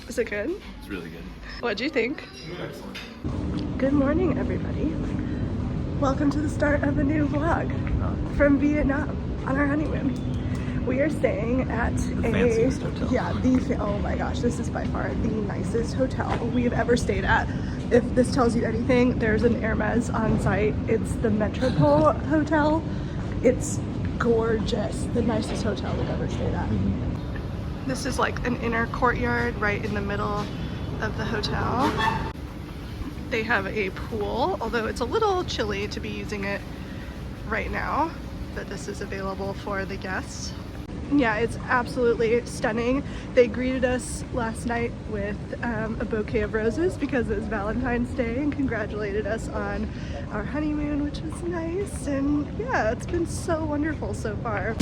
Is it good? It's really good. What do you think? Excellent. Good morning, everybody. Welcome to the start of a new vlog from Vietnam on our honeymoon. We are staying at The fanciest hotel. oh my gosh, this is by far the nicest hotel we've ever stayed at. If this tells you anything, there's an Hermes on site. It's the Metropole Hotel. It's gorgeous. The nicest hotel we've ever stayed at. This is like an inner courtyard right in the middle of the hotel. They have a pool, although it's a little chilly to be using it right now, but this is available for the guests. Yeah, it's absolutely stunning. They greeted us last night with a bouquet of roses because it was Valentine's Day and congratulated us on our honeymoon, which was nice. And yeah, it's been so wonderful so far.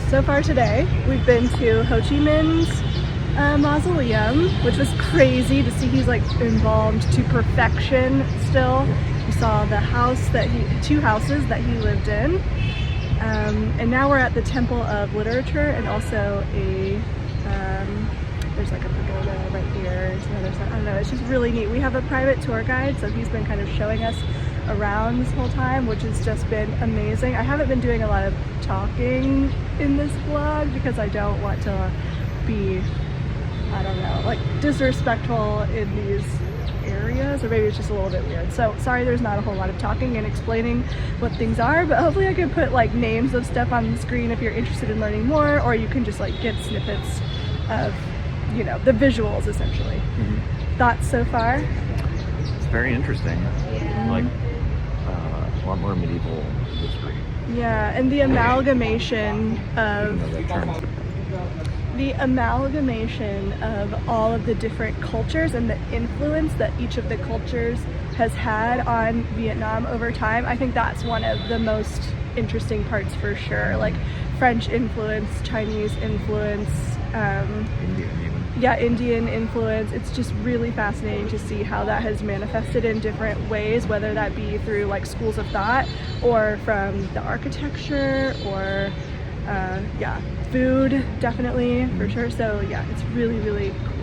So far today, we've been to Ho Chi Minh's mausoleum, which was crazy to see. He's like embalmed to perfection still. We saw the house two houses that he lived in. And now we're at the Temple of Literature and also there's like a pagoda right here to the other side. I don't know, it's just really neat. We have a private tour guide, so he's been kind of showing us around this whole time, which has just been amazing. I haven't been doing a lot of talking in this vlog because I don't want to be, I don't know, like disrespectful in these areas, or maybe it's just a little bit weird. So sorry there's not a whole lot of talking and explaining what things are, but hopefully I can put like names of stuff on the screen if you're interested in learning more, or you can just like get snippets of, you know, the visuals essentially. Thoughts so far? It's very interesting. Like a lot more medieval history. Yeah, and the amalgamation of all of the different cultures and the influence that each of the cultures has had on Vietnam over time. I think that's one of the most interesting parts for sure. Like French influence, Chinese influence, Indian influence. It's just really fascinating to see how that has manifested in different ways, whether that be through like schools of thought or from the architecture or food, definitely, for sure. So yeah, it's really, really cool.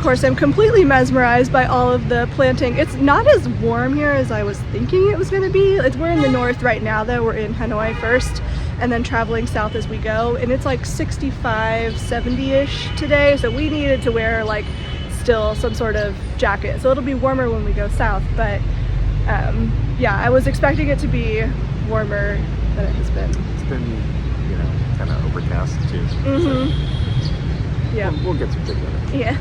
course, I'm completely mesmerized by all of the planting. It's not as warm here as I was thinking it was going to be. We're in the north right now, though. We're in Hanoi first, and then traveling south as we go. And it's like 65, 70-ish today, so we needed to wear like still some sort of jacket. So it'll be warmer when we go south, but yeah, I was expecting it to be warmer than it has been. It's been, you know, kind of overcast too. Mm-hmm. So Yeah. we'll get some good weather. Yeah.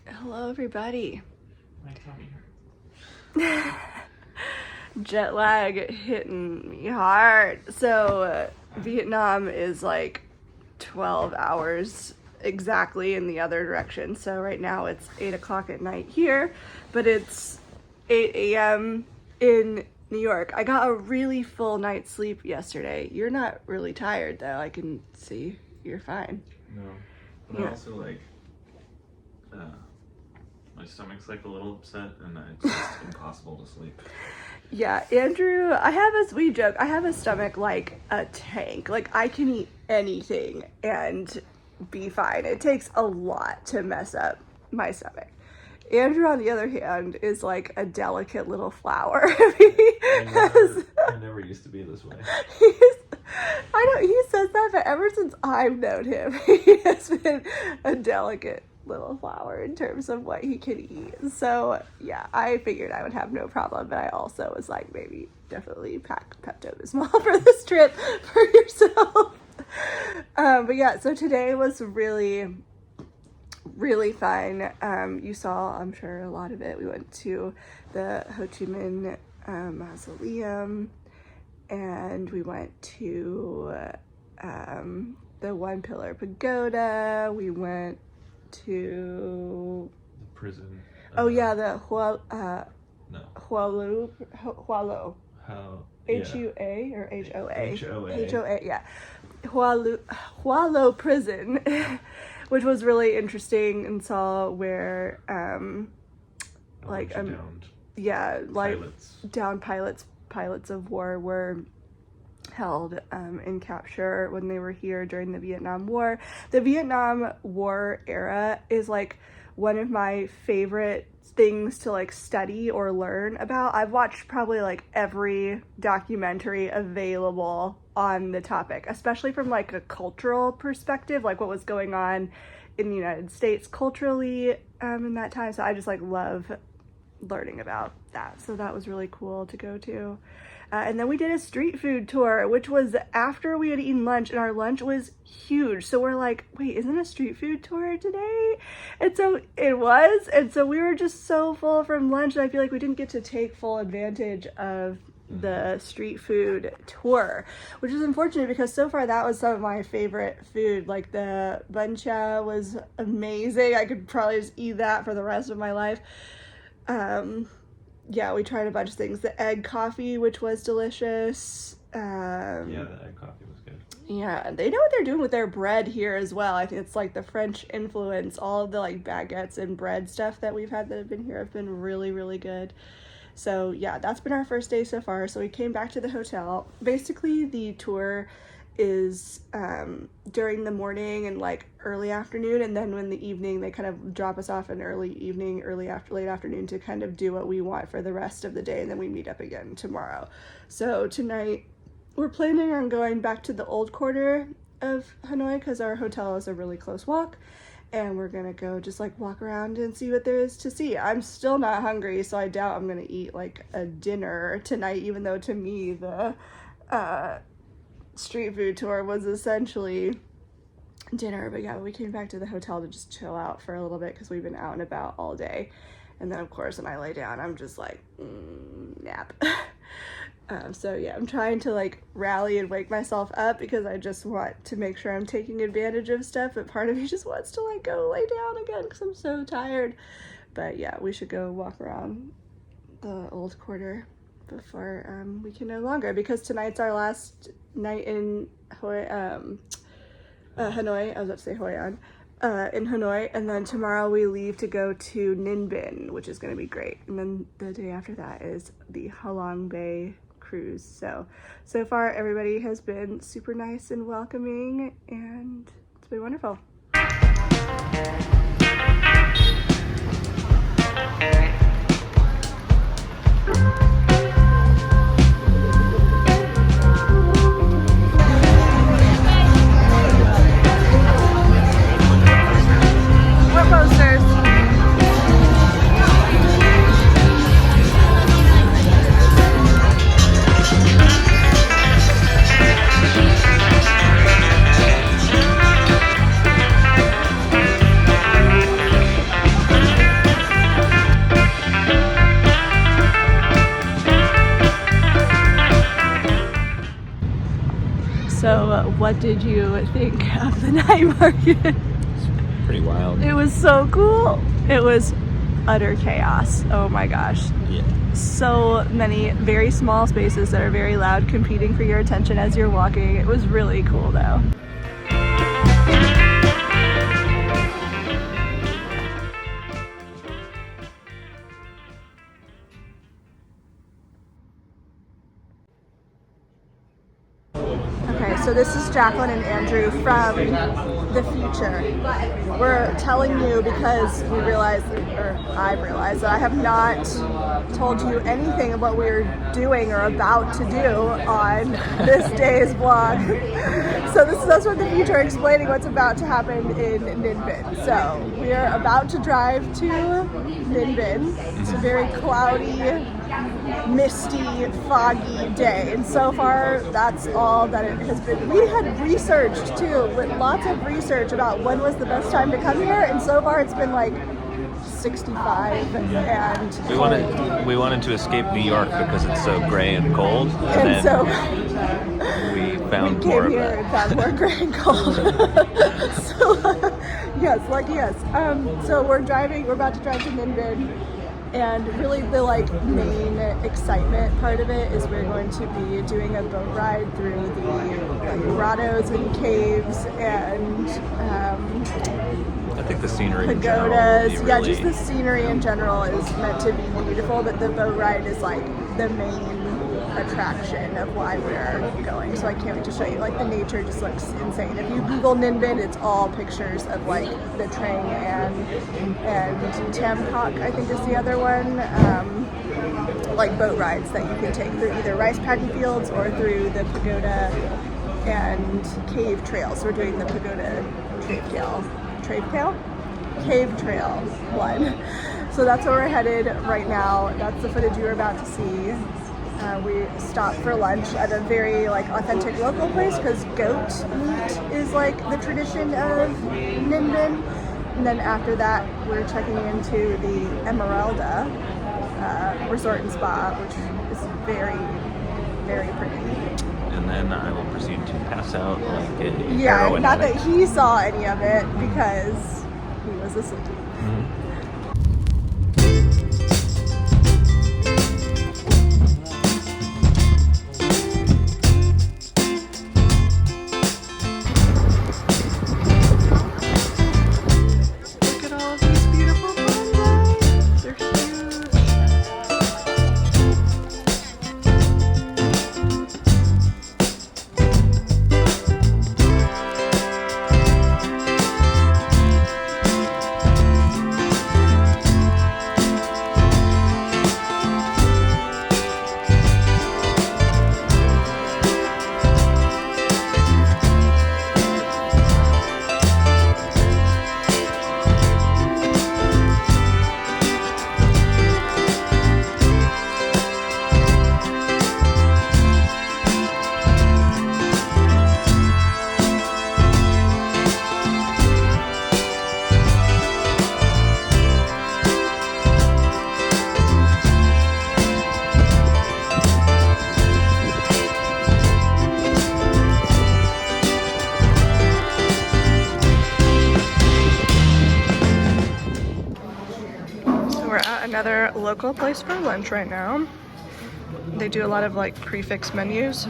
Hello, everybody. My tummy hurts. Jet lag hitting me hard. So Vietnam is like 12 hours exactly in the other direction. So right now it's 8 o'clock at night here, but it's 8 a.m. in New York. I got a really full night's sleep yesterday. You're not really tired though. I can see you're fine. No, but Yeah. I also like, my stomach's like a little upset and it's just impossible to sleep. Yeah, Andrew, we joke, I have a stomach like a tank. Like I can eat anything and be fine. It takes a lot to mess up my stomach. Andrew, on the other hand, is like a delicate little flower. I never used to be this way. He says that, but ever since I've known him, he has been a delicate little flower in terms of what he can eat. So yeah, I figured I would have no problem, but I also was like, maybe definitely pack Pepto-Bismol for this trip for yourself. But yeah, so today was really, really fun. You saw, I'm sure, a lot of it. We went to the Ho Chi Minh Mausoleum, and we went to the One Pillar Pagoda. We went to The prison. the No. Hualo, How? H-U-A or H-O-A? H-O-A. H-O-A, yeah. Hualo prison, which was really interesting, and saw where, Downed pilots. pilots. Down pilots of war were held in capture when they were here during the Vietnam War. The Vietnam War era is like one of my favorite things to like study or learn about. I've watched probably like every documentary available on the topic, especially from like a cultural perspective, like what was going on in the United States culturally in that time. So I just like love learning about that. So that was really cool to go to. And then we did a street food tour, which was after we had eaten lunch, and our lunch was huge. So we're like, wait, isn't a street food tour today? And so it was. And so we were just so full from lunch, and I feel like we didn't get to take full advantage of the street food tour, which is unfortunate because so far that was some of my favorite food. Like the bun cha was amazing. I could probably just eat that for the rest of my life. Yeah, we tried a bunch of things. The egg coffee, which was delicious. Yeah, the egg coffee was good. Yeah, they know what they're doing with their bread here as well. I think it's like the French influence. All of the like baguettes and bread stuff that we've had that have been here have been really, really good. So yeah, that's been our first day so far. So we came back to the hotel. Basically, the tour is during the morning and like early afternoon, and then in the evening they kind of drop us off in early evening, late afternoon to kind of do what we want for the rest of the day, and then we meet up again tomorrow. So tonight we're planning on going back to the old quarter of Hanoi because our hotel is a really close walk, and we're gonna go just like walk around and see what there is to see. I'm still not hungry, so I doubt I'm gonna eat like a dinner tonight, even though to me the street food tour was essentially dinner. But yeah, we came back to the hotel to just chill out for a little bit because we've been out and about all day. And then of course when I lay down, I'm just like, nap. So yeah, I'm trying to like rally and wake myself up because I just want to make sure I'm taking advantage of stuff, but part of me just wants to like go lay down again because I'm so tired. But yeah, we should go walk around the old quarter before we can no longer, because tonight's our last night in Hanoi. I was about to say Hoi An. In Hanoi, and then tomorrow we leave to go to Ninh Binh, which is going to be great. And then the day after that is the Halong Bay cruise. So far everybody has been super nice and welcoming, and it's been wonderful. What posters? So what did you think of the night market? Pretty wild. It was so cool. It was utter chaos. Oh my gosh. Yeah. So many very small spaces that are very loud, competing for your attention as you're walking. It was really cool though. Okay, so this is Jaclyn and Andrew from the future. We're telling you because we realized, or I've realized, that I have not told you anything of what we're doing or about to do on this day's vlog. So this is us from the future explaining what's about to happen in Ninh Binh. So we are about to drive to Ninh Binh. It's a very cloudy, misty, foggy day, and so far that's all that it has been. We had researched too, with lots of research about when was the best time to come here, and so far it's been like 65 and We wanted to escape New York because it's so gray and cold, and so we found we more came of here that. and found more gray and cold. So yes, lucky us. So we're about to drive to Ninh Binh. And really the like main excitement part of it is we're going to be doing a boat ride through the like grottos and caves and I think the scenery in general pagodas. will be Yeah, really... just the scenery in general is meant to be beautiful, but the boat ride is like the main attraction of why we're going. So I can't wait to show you. Like the nature just looks insane. If you Google Ninh Binh, it's all pictures of like the Trang and Tam Kok, I think is the other one. Like boat rides that you can take through either rice paddy fields or through the pagoda and cave trails. So we're doing the pagoda cave trail one. So that's where we're headed right now. That's the footage you're about to see. We stopped for lunch at a very like authentic local place because goat meat is like the tradition of Ninh Binh. And then after that, we're checking into the Emeralda resort and spa, which is very, very pretty. And then I will proceed to pass out like a Yeah, heroin not addict. that he saw any of it because he was asleep. Look at all of these beautiful bonsai. They're huge. at another local place for lunch right now. They do a lot of like prefix menus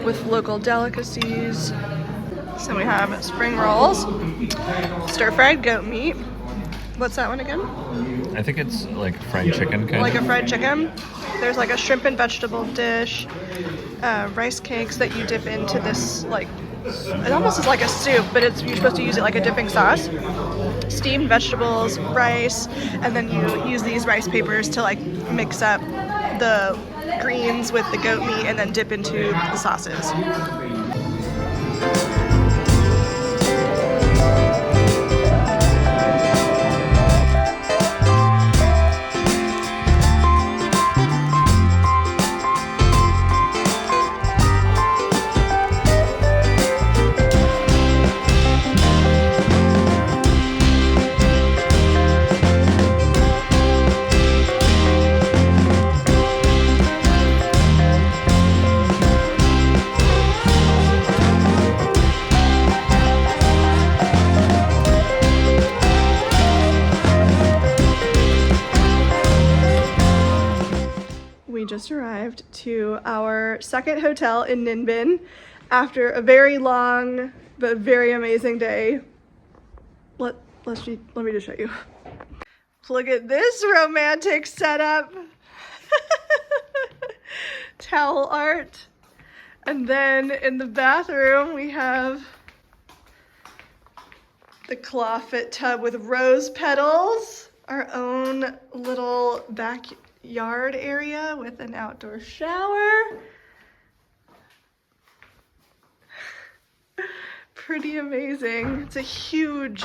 with local delicacies. So we have spring rolls, stir-fried goat meat. What's that one again? I think it's like fried chicken kind Like of. a fried chicken. There's like a shrimp and vegetable dish, rice cakes that you dip into this like, it almost is like a soup, but you're supposed to use it like a dipping sauce. Steamed vegetables, rice, and then you use these rice papers to like mix up the greens with the goat meat and then dip into the sauces. We just arrived to our second hotel in Ninh Binh after a very long but very amazing day. Let me just show you. Look at this romantic setup. Towel art. And then in the bathroom we have the clawfoot tub with rose petals. Our own little backyard area with an outdoor shower. Pretty amazing. It's a huge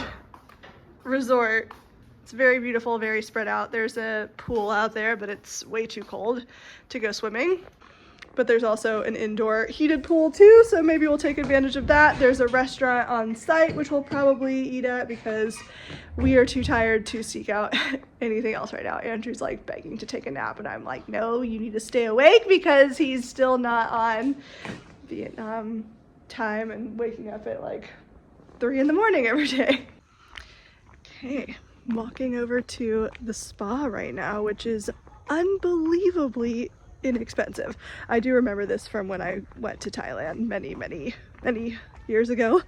resort. It's very beautiful, very spread out. There's a pool out there, but it's way too cold to go swimming. But there's also an indoor heated pool too, so maybe we'll take advantage of that. There's a restaurant on site, which we'll probably eat at because we are too tired to seek out anything else right now. Andrew's like begging to take a nap, and I'm like, no, you need to stay awake because he's still not on Vietnam time and waking up at like 3 in the morning every day. Okay, walking over to the spa right now, which is unbelievably inexpensive. I do remember this from when I went to Thailand many years ago.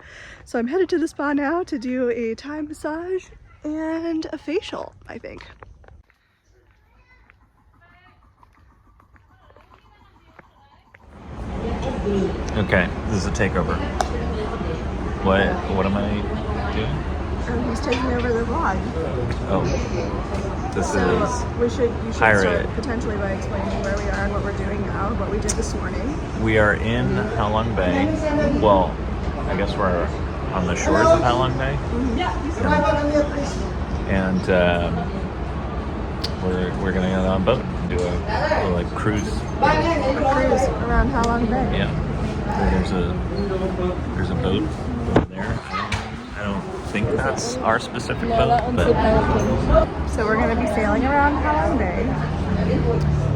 So I'm headed to the spa now to do a Thai massage and a facial, I think. Okay, this is a takeover. What am I doing? Oh, he's taking over the vlog. Oh, this So is you should Pirate. start potentially by explaining where we are and what we're doing now, what we did this morning. we are in Halong Bay. Well, I guess we're on the shores of Halong Bay, and we're gonna get on a boat and do a little like cruise. A cruise around Halong Bay. Yeah, there's a boat over there. I don't think that's our specific boat, but So we're going to be sailing around Halong Bay.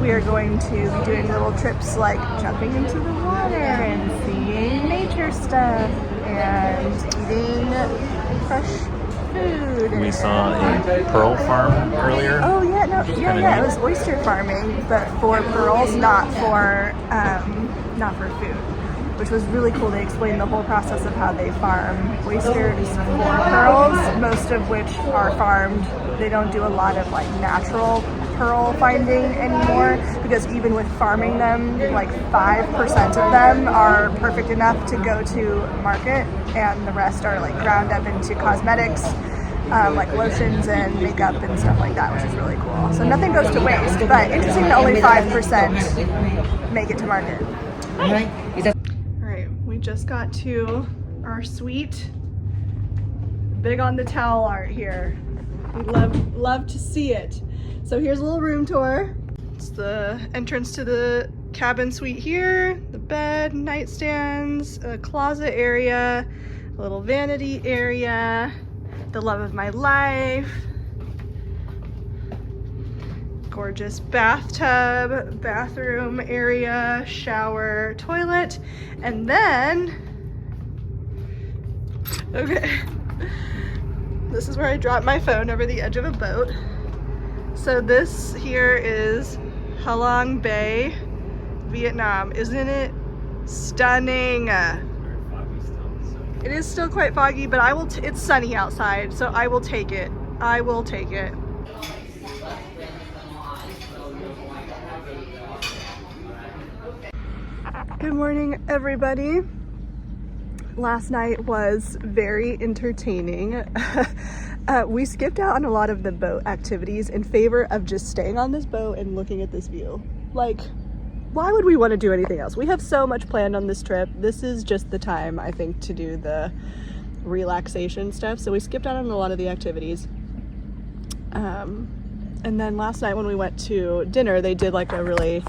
We are going to be doing little trips like jumping into the water and seeing nature stuff and eating fresh food. we saw a pearl farm earlier. Oh yeah, no, Which is yeah, kinda yeah. It neat. was oyster farming, but for pearls, not for food, which was really cool. They explained the whole process of how they farm oysters for pearls, most of which are farmed. They don't do a lot of like natural pearl finding anymore because even with farming them, like 5% of them are perfect enough to go to market, and the rest are like ground up into cosmetics. Like lotions and makeup and stuff like that, which is really cool. So nothing goes to waste, but interesting that only 5% make it to market. Alright, we just got to our suite. Big on the towel art here. We love to see it. So here's a little room tour. It's the entrance to the cabin suite here, the bed, nightstands, a closet area, a little vanity area, the love of my life, gorgeous bathtub, bathroom area, shower, toilet, and then, okay, this is where I dropped my phone over the edge of a boat. So this here is Halong Bay, Vietnam. Isn't it stunning? Very foggy still. So. It is still quite foggy, but it's sunny outside, so I will take it. I will take it. Good morning, everybody. Last night was very entertaining. We skipped out on a lot of the boat activities in favor of just staying on this boat and looking at this view. Like, why would we want to do anything else? We have so much planned on this trip. This is just the time, I think, to do the relaxation stuff. So we skipped out on a lot of the activities. And then last night when we went to dinner, they did like a really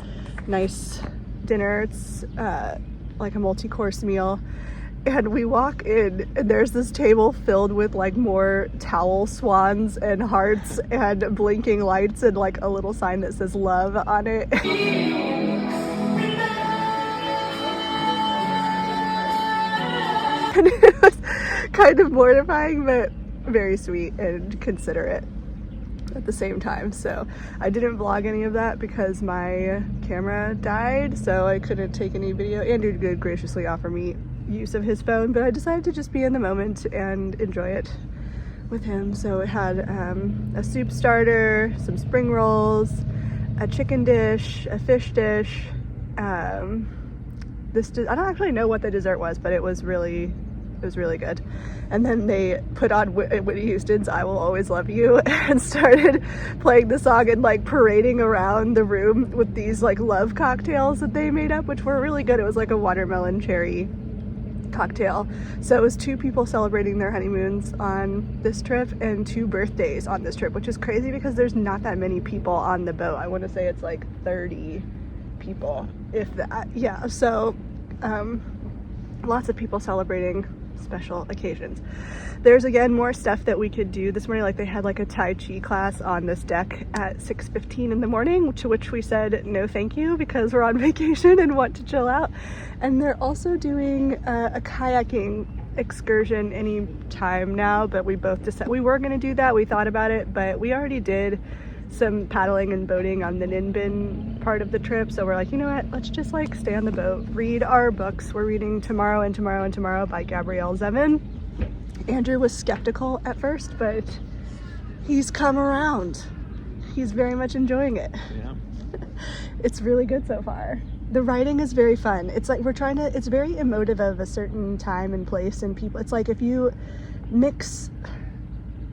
nice dinner. It's like a multi-course meal. And we walk in and there's this table filled with like more towel swans and hearts and blinking lights and like a little sign that says love on it. And it was kind of mortifying, but very sweet and considerate at the same time. So I didn't vlog any of that because my camera died, so I couldn't take any video. Andrew did graciously offer me use of his phone, but I decided to just be in the moment and enjoy it with him. So it had a soup starter, some spring rolls, a chicken dish, a fish dish. I don't actually know what the dessert was, but it was really good. And then they put on Whitney Houston's I Will Always Love You and started playing the song and like parading around the room with these like love cocktails that they made up, which were really good. It was like a watermelon cherry cocktail. So it was 2 people celebrating their honeymoons on this trip and 2 birthdays on this trip, which is crazy because there's not that many people on the boat. I want to say it's like 30 people, if that. Yeah, so lots of people celebrating special occasions. There's again more stuff that we could do this morning. Like they had like a Tai Chi class on this deck at 6:15 in the morning, to which we said no thank you because we're on vacation and want to chill out. And they're also doing a kayaking excursion any time now, but we both decided we were going to do that. We thought about it, but we already did some paddling and boating on the Ninh Binh part of the trip, so we're like, you know what, let's just like stay on the boat, read our books. We're reading Tomorrow and Tomorrow and Tomorrow by Gabrielle Zevin. Andrew was skeptical at first, but he's come around. He's very much enjoying it. Yeah. It's really good so far. The writing is very fun. It's like it's very emotive of a certain time and place and people. It's like if you mix,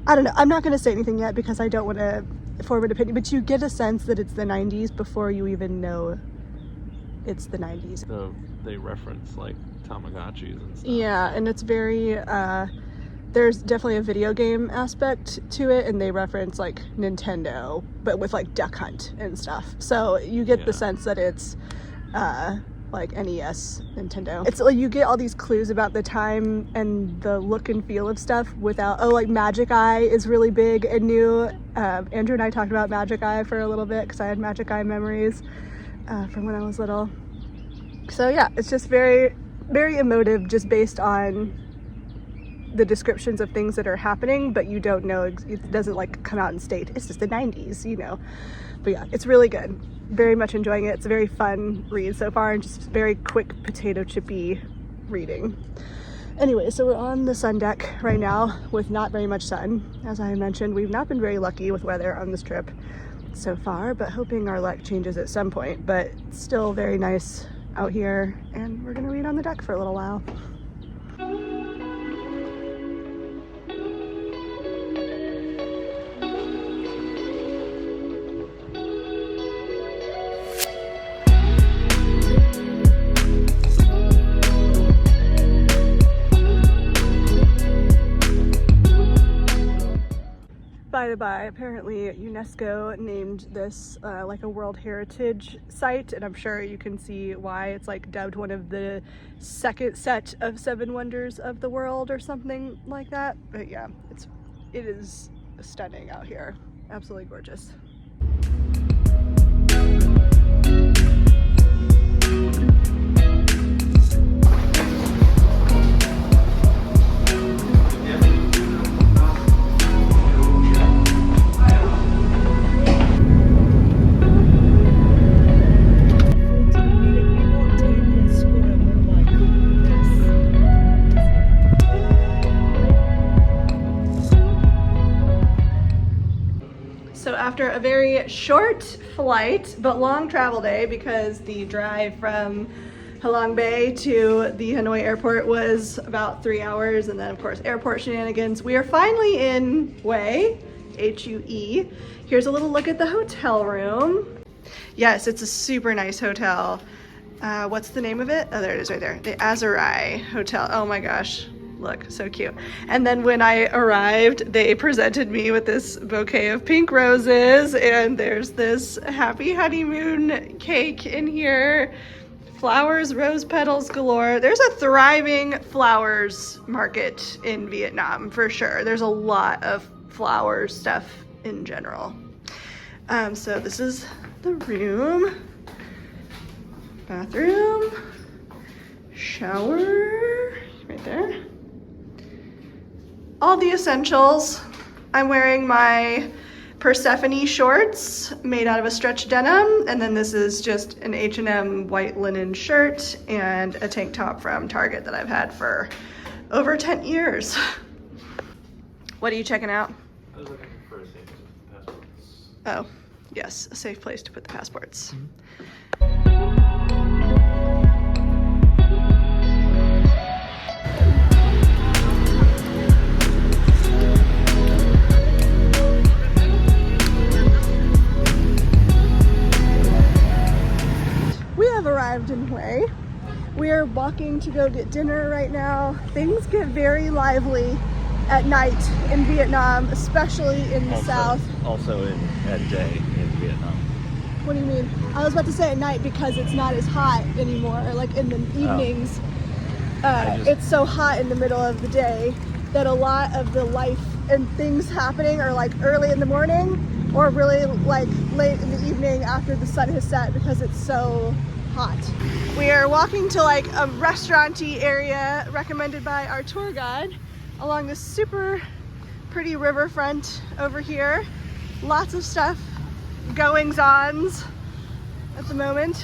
I don't know, I'm not going to say anything yet because I don't want to form an opinion, but you get a sense that it's the 90s before you even know it's the 90s. So they reference like Tamagotchis and stuff. Yeah, and it's very, there's definitely a video game aspect to it, and they reference like Nintendo, but with like Duck Hunt and stuff. So you get the sense that it's like NES, Nintendo. It's like you get all these clues about the time and the look and feel of stuff without, like Magic Eye is really big and new. Andrew and I talked about Magic Eye for a little bit because I had Magic Eye memories from when I was little. So yeah, it's just very, very emotive just based on the descriptions of things that are happening, but you don't know, it doesn't like come out and state, it's just the 90s, you know. But yeah, it's really good. Very much enjoying it. It's a very fun read so far and just very quick potato chippy reading. Anyway, so we're on the sun deck right now with not very much sun. As I mentioned, we've not been very lucky with weather on this trip so far, but hoping our luck changes at some point. But it's still very nice out here, and we're gonna read on the deck for a little while. By the by, apparently UNESCO named this like a World Heritage Site, and I'm sure you can see why. It's like dubbed one of the second set of 7 wonders of the world or something like that. But yeah, it is stunning out here. Absolutely gorgeous. So after a very short flight, but long travel day, because the drive from Halong Bay to the Hanoi airport was about 3 hours, and then of course airport shenanigans, we are finally in Hue, H-U-E. Here's a little look at the hotel room. Yes, it's a super nice hotel. What's the name of it? Oh, there it is right there. The Azurai Hotel. Oh my gosh. Look, so cute. And then when I arrived, they presented me with this bouquet of pink roses, and there's this happy honeymoon cake in here. Flowers, rose petals galore. There's a thriving flowers market in Vietnam for sure. There's a lot of flower stuff in general. So this is the room, bathroom, shower, right there. All the essentials. I'm wearing my Persephone shorts made out of a stretch denim, and then this is just an H&M white linen shirt and a tank top from Target that I've had for over 10 years. What are you checking out? I was looking for a safe passports. Oh, yes, a safe place to put the passports. Arrived in Hue. We are walking to go get dinner right now. Things get very lively at night in Vietnam, especially in the south. Also at day in Vietnam. What do you mean? I was about to say at night because it's not as hot anymore, or like in the evenings. It's so hot in the middle of the day that a lot of the life and things happening are like early in the morning or really like late in the evening after the sun has set, because it's so hot. We are walking to like a restaurant-y area recommended by our tour guide along this super pretty riverfront over here. Lots of stuff, goings-ons at the moment.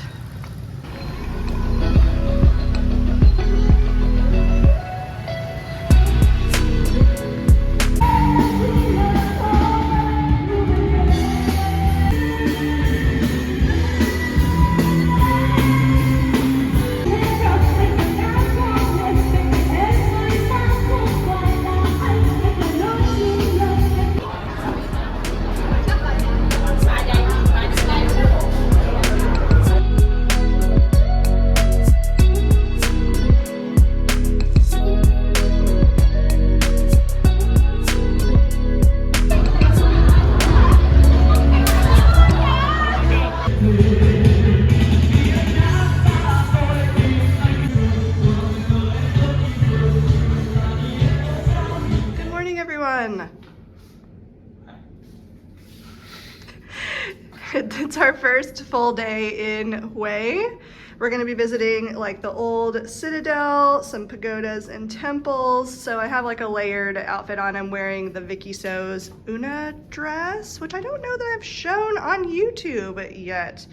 It's our first full day in Hue. We're gonna be visiting like the old citadel, some pagodas and temples. So I have like a layered outfit on. I'm wearing the Vicky So's Una dress, which I don't know that I've shown on YouTube yet.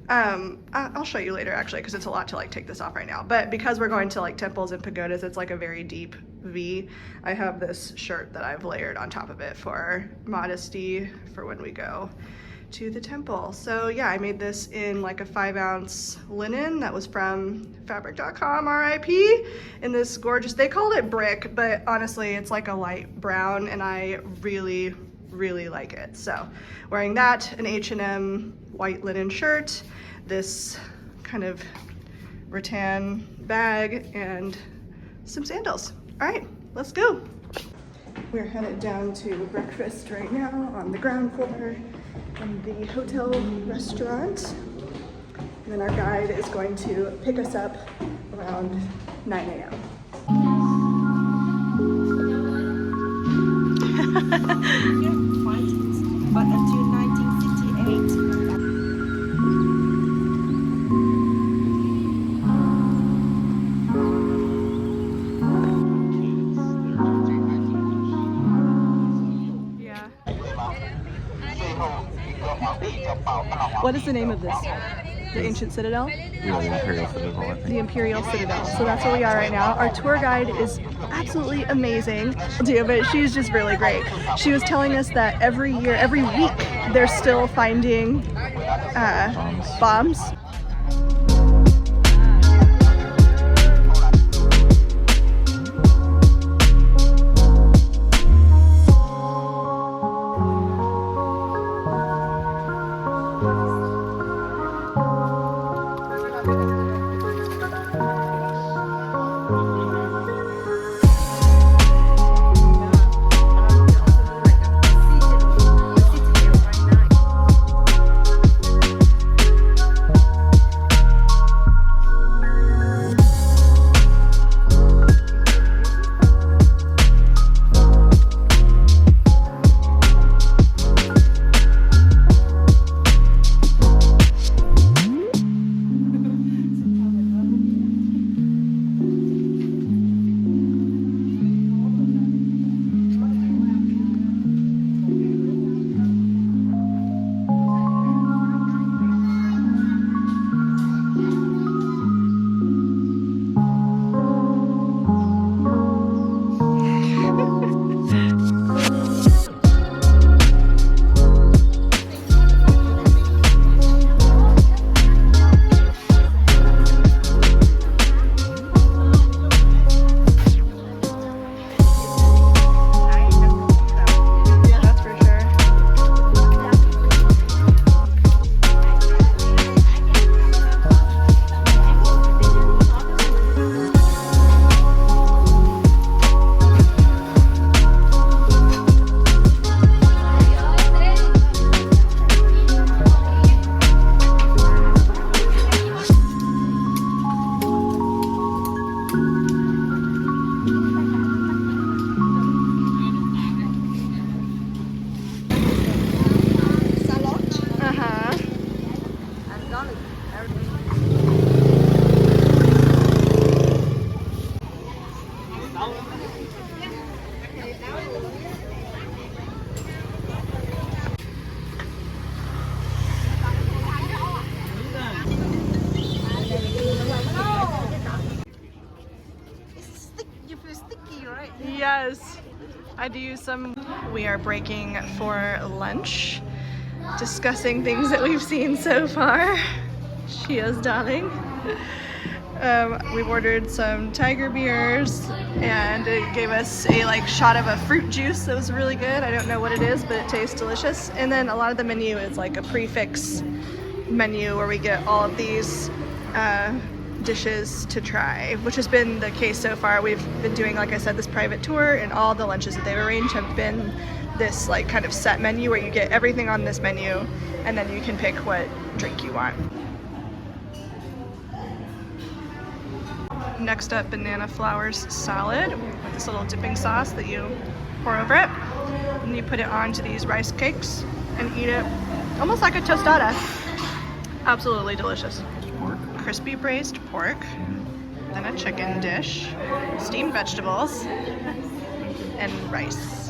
I'll show you later actually, because it's a lot to like take this off right now. But because we're going to like temples and pagodas, it's like a very deep V. I have this shirt that I've layered on top of it for modesty for when we go to the temple. So yeah, I made this in like a 5-ounce linen that was from fabric.com, RIP, in this gorgeous, they called it brick, but honestly it's like a light brown, and I really like it. So wearing that, an H&M white linen shirt, this kind of rattan bag, and some sandals. All right, let's go. We're headed down to breakfast right now on the ground floor in the hotel restaurant. And then our guide is going to pick us up around 9 a.m. But until 1958. What is the name of this? The ancient citadel? Yeah, the Imperial Citadel, I think. The Imperial Citadel. So that's where we are right now. Our tour guide is absolutely amazing, but she's just really great. She was telling us that every week they're still finding bombs. Yes, I do use some. We are breaking for lunch, discussing things that we've seen so far. Cheers, darling. We've ordered some tiger beers, and it gave us a shot of a fruit juice that was really good. I don't know what it is, but it tastes delicious. And then a lot of the menu is like a prefix menu where we get all of these dishes to try, which has been the case so far. We've been doing, like I said, this private tour, and all the lunches that they've arranged have been this kind of set menu where you get everything on this menu, and then you can pick what drink you want. Next up, banana flowers salad with this little dipping sauce that you pour over it, and you put it onto these rice cakes and eat it almost like a tostada. Absolutely delicious. Crispy braised pork, then a chicken dish, steamed vegetables, and rice.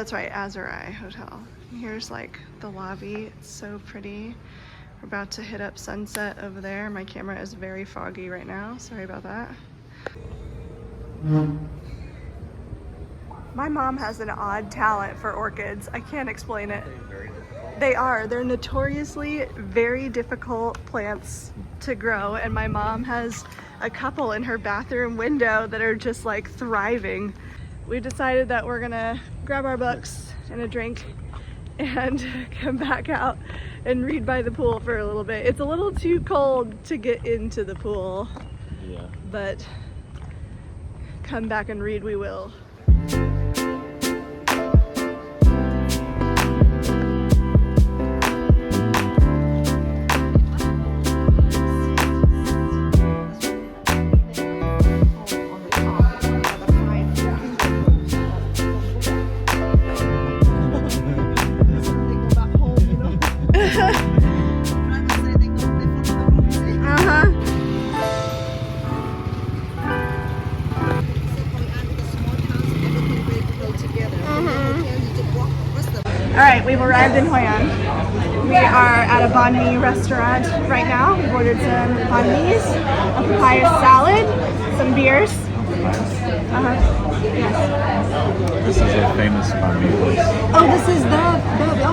That's right, Azuri Hotel. Here's the lobby. It's so pretty. We're about to hit up sunset over there. My camera is very foggy right now. Sorry about that. My mom has an odd talent for orchids. I can't explain it. They are. They're notoriously very difficult plants to grow, and my mom has a couple in her bathroom window that are just thriving. We decided that we're gonna grab our books and a drink and come back out and read by the pool for a little bit. It's a little too cold to get into the pool, yeah, but come back and read we will. arrived in Hoi An. We are at a banh mi restaurant right now. We've ordered some banh mi's, a papaya salad, some beers. Yes. This is a famous banh mi place. Oh, this is oh,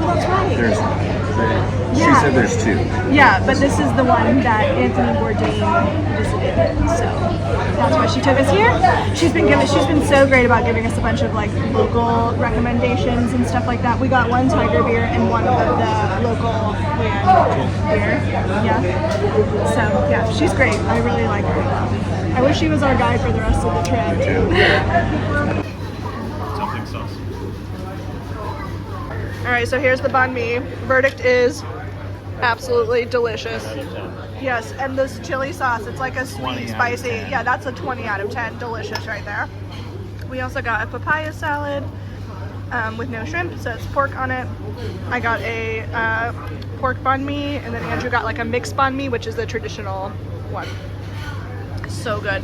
that's right. She Yeah. said there's two. Yeah, but this is the one that Anthony Bourdain visited, so that's why she took us here. She's been so great about giving us a bunch of like local recommendations and stuff like that. We got one tiger beer and one of the local beer. Yeah. So yeah, she's great. I really like her. I wish she was our guide for the rest of the trip. Something sauce. All right, so here's the banh mi. Verdict is absolutely delicious. Yes, and this chili sauce, it's like a sweet, spicy. Yeah, that's a 20 out of 10. Delicious right there. We also got a papaya salad with no shrimp, so it's pork on it. I got a pork banh mi, and then Andrew got like a mixed banh mi, which is the traditional one. So good.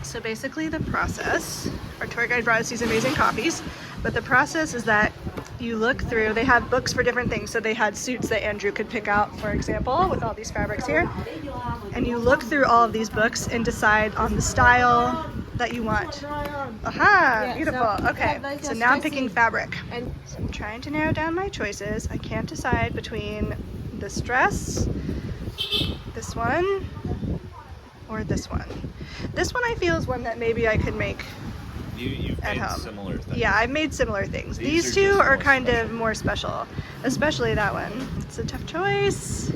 So basically the process, our tour guide brought us these amazing coffees, but the process is that you look through, they have books for different things. So they had suits that Andrew could pick out, for example, with all these fabrics here. And you look through all of these books and decide on the style that you want. Aha, beautiful. Okay, so now I'm picking fabric. So I'm trying to narrow down my choices. I can't decide between this dress, this one, or this one. This one I feel is one that maybe I could make You've at made home. similar things. Yeah, I've made similar things. These are two just are more kind special. of more special, especially that one. It's a tough choice.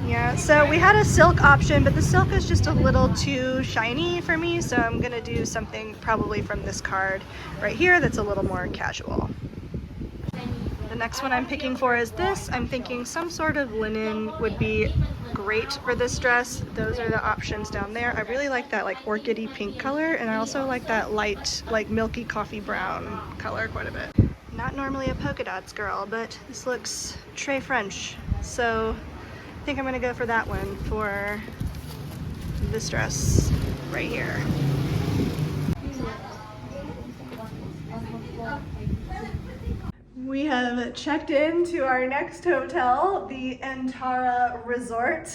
Yeah, so we had a silk option, but the silk is just a little too shiny for me, so I'm gonna do something probably from this card right here that's a little more casual. The next one I'm picking for is this. I'm thinking some sort of linen would be great for this dress. Those are the options down there. I really like that like orchidy pink color, and I also like that light, like milky coffee brown color quite a bit. Not normally a polka dots girl, but this looks très French, so I think I'm gonna go for that one for this dress right here. We have checked in to our next hotel, the Antara Resort,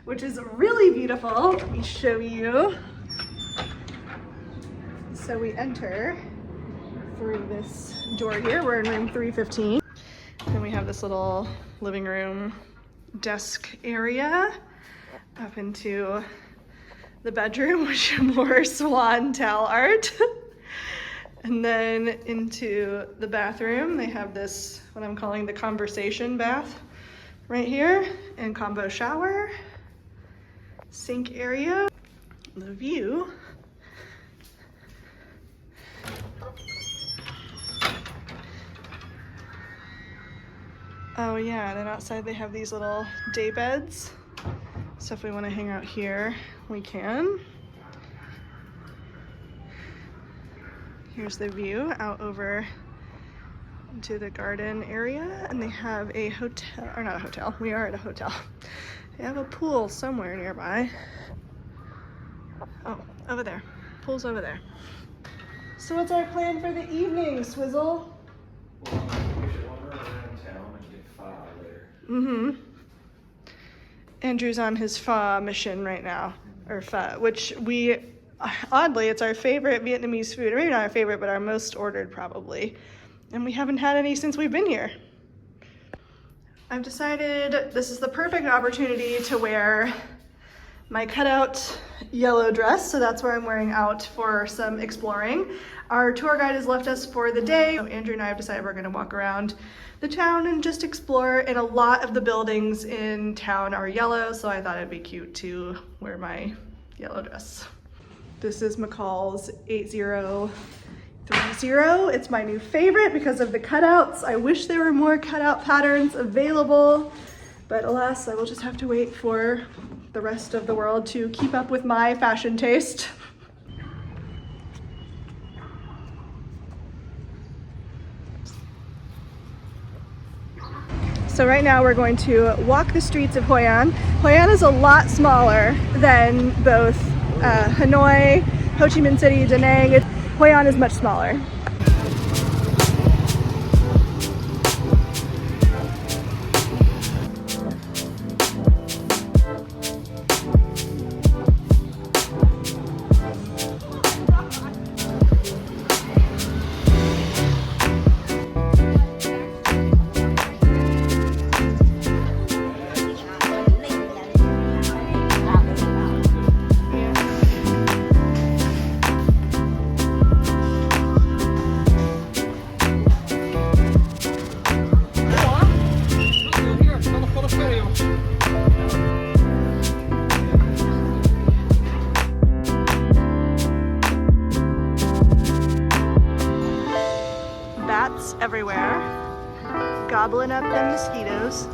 which is really beautiful. Let me show you. So we enter through this door here. We're in room 315. Then we have this little living room desk area up into the bedroom, which is more swan towel art. And then into the bathroom, they have this, what I'm calling the conversation bath right here, and combo shower, sink area, the view. Oh yeah, and then outside they have these little day beds. So if we want to hang out here, we can. Here's the view out over into the garden area, and they have a hotel, or not a hotel, we are at a hotel. They have a pool somewhere nearby. Oh, over there. Pool's over there. So what's our plan for the evening, Swizzle? We should wander around town and get pho later. Mm-hmm. Andrew's on his pho mission right now, or pho, which we, oddly, it's our favorite Vietnamese food, or maybe not our favorite, but our most ordered probably. And we haven't had any since we've been here. I've decided this is the perfect opportunity to wear my cutout yellow dress, so that's where I'm wearing out for some exploring. Our tour guide has left us for the day. So Andrew and I have decided we're gonna walk around the town and just explore, and a lot of the buildings in town are yellow, so I thought it'd be cute to wear my yellow dress. This is McCall's 8030. It's my new favorite because of the cutouts. I wish there were more cutout patterns available, but alas, I will just have to wait for the rest of the world to keep up with my fashion taste. So right now we're going to walk the streets of Hoi An. Hoi An is a lot smaller than both Hanoi, Ho Chi Minh City, Da Nang. Hoi An is much smaller. Bats everywhere, gobbling up the mosquitoes.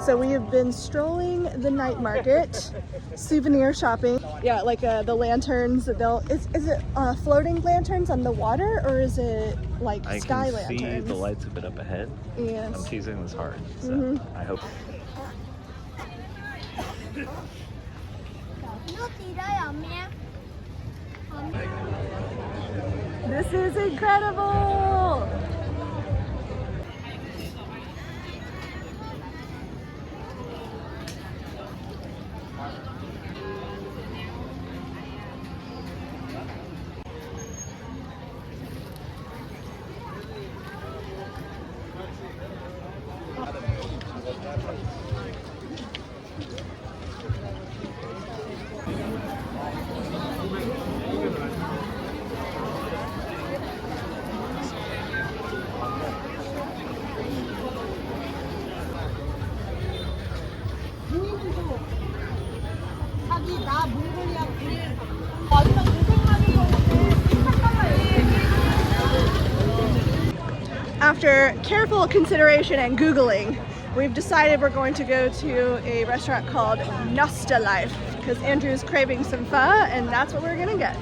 So we have been strolling the night market, souvenir shopping. Yeah, like the lanterns that is it floating lanterns on the water, or is it like sky lanterns? I can see the lights a bit up ahead. Yes. I'm teasing this hard, so I hope. This is incredible! After careful consideration and Googling, we've decided we're going to go to a restaurant called Nosta Life because Andrew's craving some pho, and that's what we're gonna get.